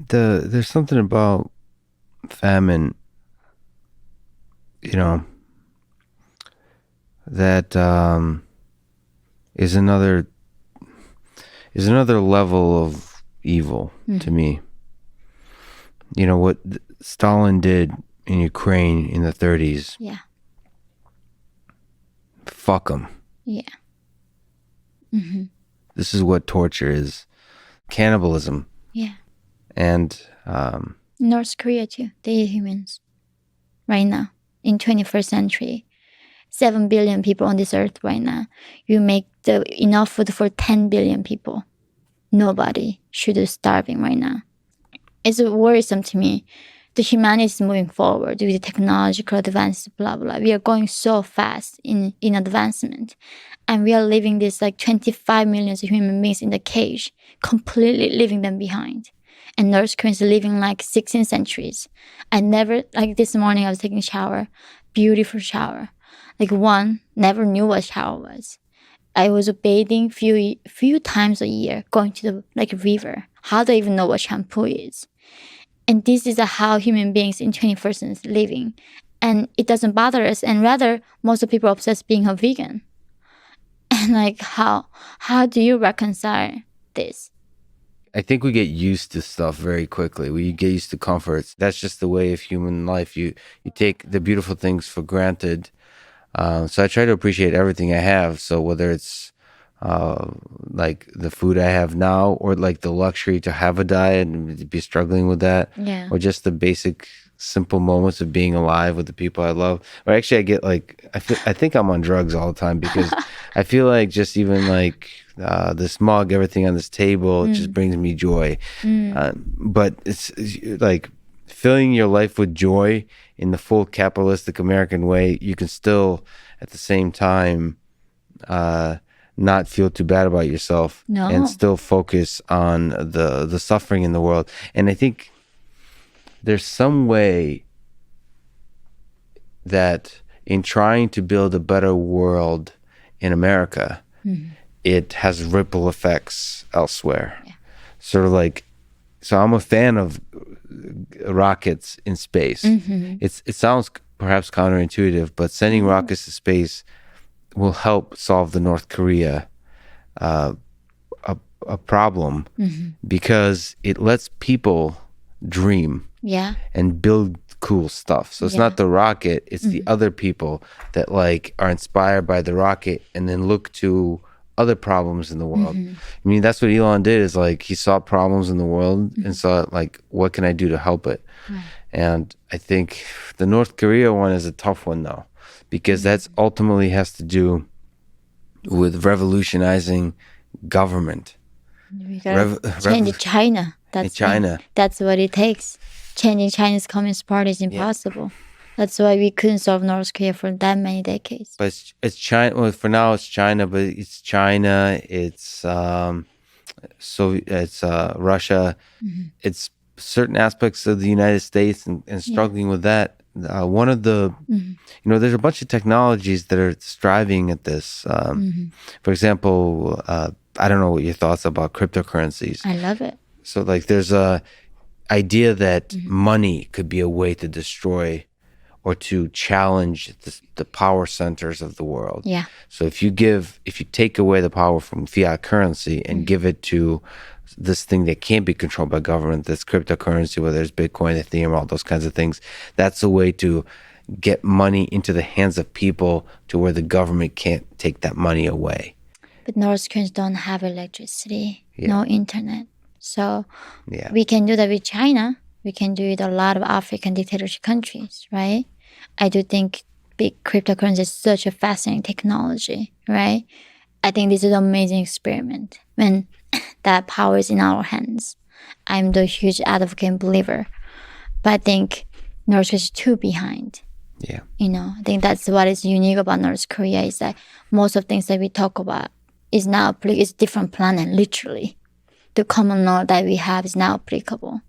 there's something about famine, you know, that is another level of evil to me. You know what Stalin did in Ukraine in the 30s. Yeah. Fuck him. Yeah. This is what torture is. Cannibalism. Yeah. And North Korea too. They eat humans. Right now. In 21st century. 7 billion people on this earth right now. You make enough food for 10 billion people. Nobody should be starving right now. It's worrisome to me. The humanity is moving forward with technological advances, blah, blah. We are going so fast in advancement. And we are leaving this like 25 million human beings in the cage, completely leaving them behind. And North Koreans are living like 16 centuries. I never, like this morning I was taking a shower, beautiful shower. Like never knew what shower was. I was bathing few times a year, going to the like river. How do I even know what shampoo is? And this is how human beings in 21st century living. And it doesn't bother us. And rather, most of people are obsessed being a vegan. And like, how do you reconcile this? I think we get used to stuff very quickly. We get used to comforts. That's just the way of human life. You take the beautiful things for granted. So I try to appreciate everything I have. So whether it's like the food I have now, or like the luxury to have a diet and be struggling with that, or just the basic simple moments of being alive with the people I love. Or actually I get like, I think I'm on drugs all the time, because I feel like just even like this mug, everything on this table, it just brings me joy. But it's like filling your life with joy in the full capitalistic American way. You can still at the same time not feel too bad about yourself, and still focus on the suffering in the world. And I think there's some way that in trying to build a better world in America, it has ripple effects elsewhere. Sort of like, so I'm a fan of rockets in space. It sounds perhaps counterintuitive, but sending rockets to space will help solve the North Korea a problem, because it lets people dream and build cool stuff. So it's not the rocket, it's the other people that like are inspired by the rocket and then look to other problems in the world. I mean, that's what Elon did, is like he saw problems in the world and saw like, what can I do to help it? And I think the North Korea one is a tough one though, because that's ultimately has to do with revolutionizing government. We gotta change China. That's what it takes. Changing China's Communist Party is impossible. That's why we couldn't solve North Korea for that many decades. But it's China. Well, for now it's China, but it's China. It's it's Russia. It's certain aspects of the United States, and struggling with that. One of the, you know, there's a bunch of technologies that are striving at this. For example, I don't know what your thoughts about cryptocurrencies. I love it. So like there's a idea that money could be a way to destroy or to challenge the power centers of the world. So if you take away the power from fiat currency and give it to this thing that can't be controlled by government, this cryptocurrency, whether it's Bitcoin, Ethereum, all those kinds of things, that's a way to get money into the hands of people to where the government can't take that money away. But North Koreans don't have electricity, no internet. So we can do that with China. We can do it with a lot of African dictatorship countries, right? I do think big cryptocurrency is such a fascinating technology, right? I think this is an amazing experiment when that power is in our hands. I'm the huge advocate and believer. But I think North Korea is too behind. You know, I think that's what is unique about North Korea, is that most of things that we talk about is now it's different planet, literally. The common law that we have is now applicable.